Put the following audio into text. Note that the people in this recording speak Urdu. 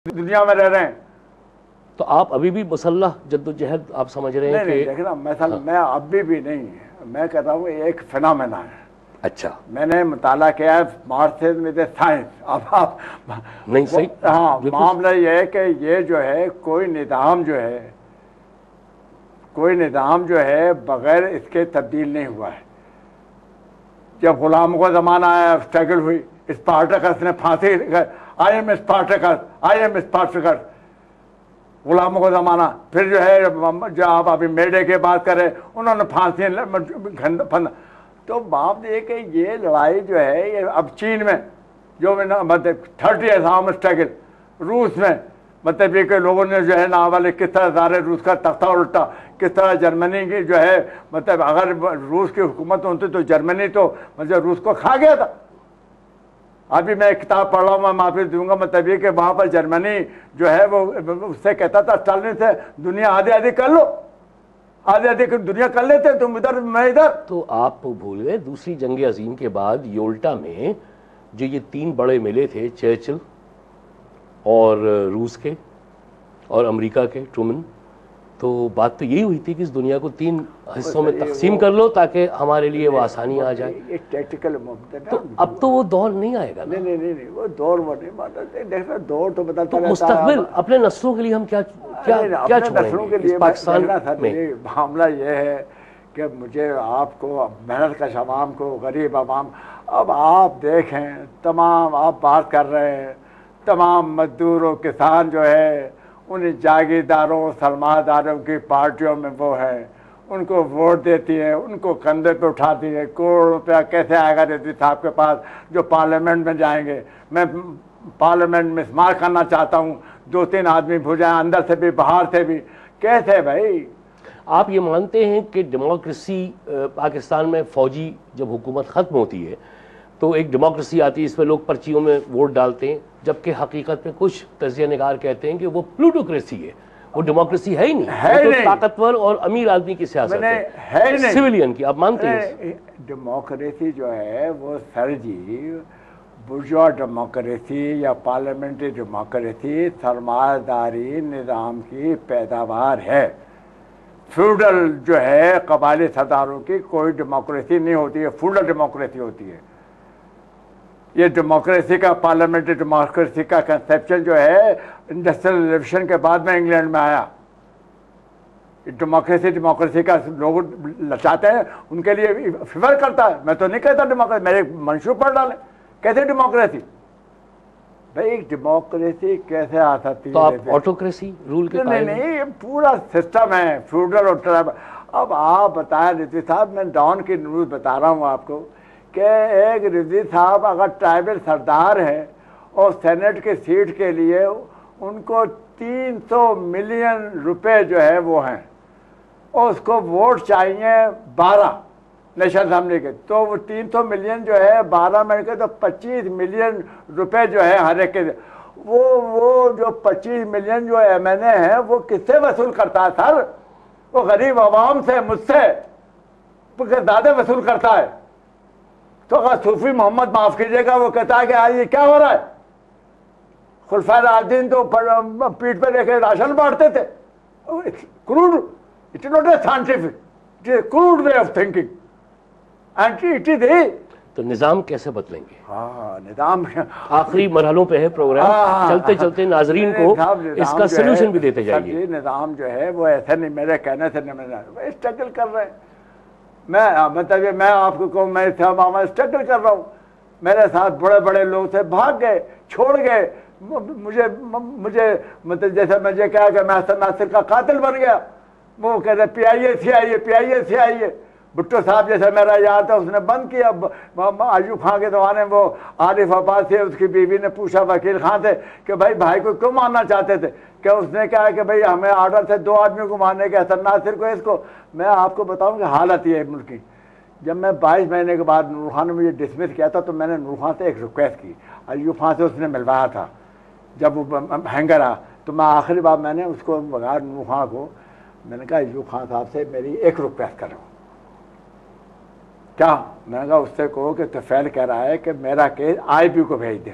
دنیا میں رہ رہے ہیں. تو آپ ابھی بھی مسلح جدوجہد آپ سمجھ رہے ہیں کہ دیکھنا میں ابھی بھی نہیں، میں کہتا ہوں ایک فنامنا ہے. اچھا میں نے مطالعہ کیا ہے مارکسزم ود سائنس. اب آپ نہیں صحیح. ہاں معاملہ یہ ہے کہ یہ جو ہے کوئی نظام جو ہے بغیر اس کے تبدیل نہیں ہوا ہے. جب غلاموں کا زمانہ آیا اسٹرگل ہوئی، اسپارٹیکس نے پھانسی، آئی ایم اسپارٹیکس، غلاموں کا زمانہ. پھر جو ہے جو آپ ابھی میڈے کی بات کریں انہوں نے پھانسی. تو بات یہ کہ یہ لڑائی جو ہے یہ اب چین میں جو 30 ایام اسٹرگل، روس میں مطلب یہ کہ لوگوں نے جو ہے نا والے کس طرح سارے روس کا تختہ الٹا، کس طرح جرمنی کی جو ہے مطلب اگر روس کی حکومت ہوتی تو جرمنی تو مطلب روس کو کھا گیا تھا. ابھی میں ایک کتاب پڑھ رہا ہوں، میں معافی دوں گا، مطلب یہ کہ وہاں پر جرمنی جو ہے وہ اس سے کہتا تھا اسٹالن سے دنیا آدھی آدھی کر لو، آدھی آدھی دنیا کر لیتے تم ادھر میں ادھر. تو آپ بھول گئے دوسری جنگ عظیم کے بعد یولٹا میں جو یہ 3 بڑے ملے تھے، چرچل اور روس کے اور امریکہ کے ٹرومن، تو بات تو یہی ہوئی تھی کہ اس دنیا کو 3 حصوں میں تقسیم کر لو تاکہ ہمارے لیے وہ آسانی آ جائے. یہ ٹیکٹیکل تو اب تو وہ دور نہیں آئے گا. نہیں وہ دور وہ نہیں مانتا. دیکھنا دور تو بدلتا رہتا ہے. مستقبل اپنے نسلوں کے لیے ہم کیا نسلوں کے لیے پاکستان میں معاملہ یہ ہے کہ مجھے آپ کو محنت کش عوام کو، غریب عوام، اب آپ دیکھیں تمام آپ بات کر رہے ہیں تمام مزدور و کسان جو ہے ان جاگیرداروں سرمایہ داروں کی پارٹیوں میں وہ ہے، ان کو ووٹ دیتی ہے، ان کو کندھے پہ اٹھاتی ہے. کروڑ روپیہ کیسے آئے گا رضوی صاحب کے پاس جو پارلیمنٹ میں جائیں گے؟ میں پارلیمنٹ میں استعمال کرنا چاہتا ہوں، 2-3 آدمی بھجائیں اندر سے بھی باہر سے بھی. کیسے بھائی؟ آپ یہ مانتے ہیں کہ ڈیموکریسی پاکستان میں فوجی جب حکومت ختم ہوتی ہے تو ایک ڈیموکریسی آتی ہے، اس میں لوگ پرچیوں میں ووٹ ڈالتے ہیں، جبکہ حقیقت میں کچھ تجزیہ نگار کہتے ہیں کہ وہ پلوٹوکریسی ہے، وہ ڈیموکریسی ہے ہی نہیں، طاقتور اور امیر آدمی کی سیاست ہے، سویلین کی. آپ مانتے ہیں ڈیموکریسی جو ہے وہ سر جی برجوا ڈیموکریسی یا پارلیمنٹری ڈیموکریسی سرمایہ داری نظام کی پیداوار ہے. فیوڈل جو ہے قبائلی سرداروں کی کوئی ڈیموکریسی نہیں ہوتی ہے، فیوڈل ڈیموکریسی ہوتی ہے. یہ ڈیموکریسی کا پارلیمنٹری ڈیموکریسی کا کنسیپشن جو ہے انڈسٹریل ریولیوشن کے بعد میں انگلینڈ میں آیا. ڈیموکریسی کا لوگ لچاتے ہیں، ان کے لیے فیور کرتا ہے. میں تو نہیں کہتا ڈیموکریسی، میرے منشور پڑھ ڈالیں. کیسے ڈیموکریسی؟ بھائی ڈیموکریسی کیسے آ سکتی ہے؟ تو آپ آٹوکریسی رول کے قائل ہیں؟ نہیں، یہ پورا سسٹم ہے فیوڈل اور ٹرائبل. اب آپ بتائیں رضوی صاحب، میں ڈان کی نیوز بتا رہا ہوں آپ کو کہ ایک رضوی صاحب اگر ٹرائبل سردار ہے اور سینٹ کی سیٹ کے لیے ان کو 300 ملین روپے جو ہے وہ ہیں اور اس کو ووٹ چاہیے 12 نیشنل اسمبلی کے، تو وہ 300 ملین جو ہے 12 میں کے تو 25 ملین روپے جو ہے ہر ایک کے. وہ جو 25 ملین جو ایم این اے ہیں وہ کس سے وصول کرتا ہے سر؟ وہ غریب عوام سے، مجھ سے زیادہ وصول کرتا ہے. تو اگر صوفی محمد معاف کیجیے گا وہ کہتا ہے کہ آج یہ کیا ہو رہا ہے؟ خلفائے راشدین تو پیٹ پہ لے کے راشن بانٹتے تھے. crude, it is not a scientific, it is a crude way of thinking. And it is a تو نظام کیسے بدلیں گے؟ ہاں نظام آخری مرحلوں پہ ہے پروگرام، چلتے چلتے ناظرین کو اس کا سلوشن بھی دیتے جائیے. نظام جو ہے وہ ایسا نہیں، میرے کہنے سے نہیں، اسٹرگل کر رہے ہیں. میں مطلب میں آپ کو کہوں میں اسٹرگل کر رہا ہوں. میرے ساتھ بڑے بڑے لوگ سے بھاگ گئے، چھوڑ گئے. مجھے مطلب جیسے مجھے کہا کہ میں حسن ناصر کا قاتل بن گیا. وہ کہتے پی آئی اے سی آئی اے. بھٹو صاحب جیسے میرا یار تھا اس نے بند کیا. ایوب خان کے زمانے وہ عارف عباس سے اس کی بیوی نے پوچھا وکیل خان سے کہ بھائی کو کیوں مارنا چاہتے تھے؟ کہ اس نے کہا کہ بھائی ہمیں آرڈر تھے 2 آدمیوں کو مارنے کے، حسن ناصر کو، اس کو. میں آپ کو بتاؤں کہ حالت یہ ہے ملک کی. جب میں 22 مہینے کے بعد نور خان نے مجھے ڈسمس کیا تھا تو میں نے نور خان سے ایک ریکویسٹ کی. ایوب خان سے اس نے ملوایا تھا جب وہ ہینگر آ، تو میں آخری بار میں نے اس کو بغیر نور خان کو میں نے کہا ایوب خان صاحب سے میری ایک ریکویسٹ کر رہا ہوں. کیا؟ میں نے کہا اس سے کہو کہ طفیل کہہ رہا ہے کہ میرا کیس آئی پی کو بھیج دیا.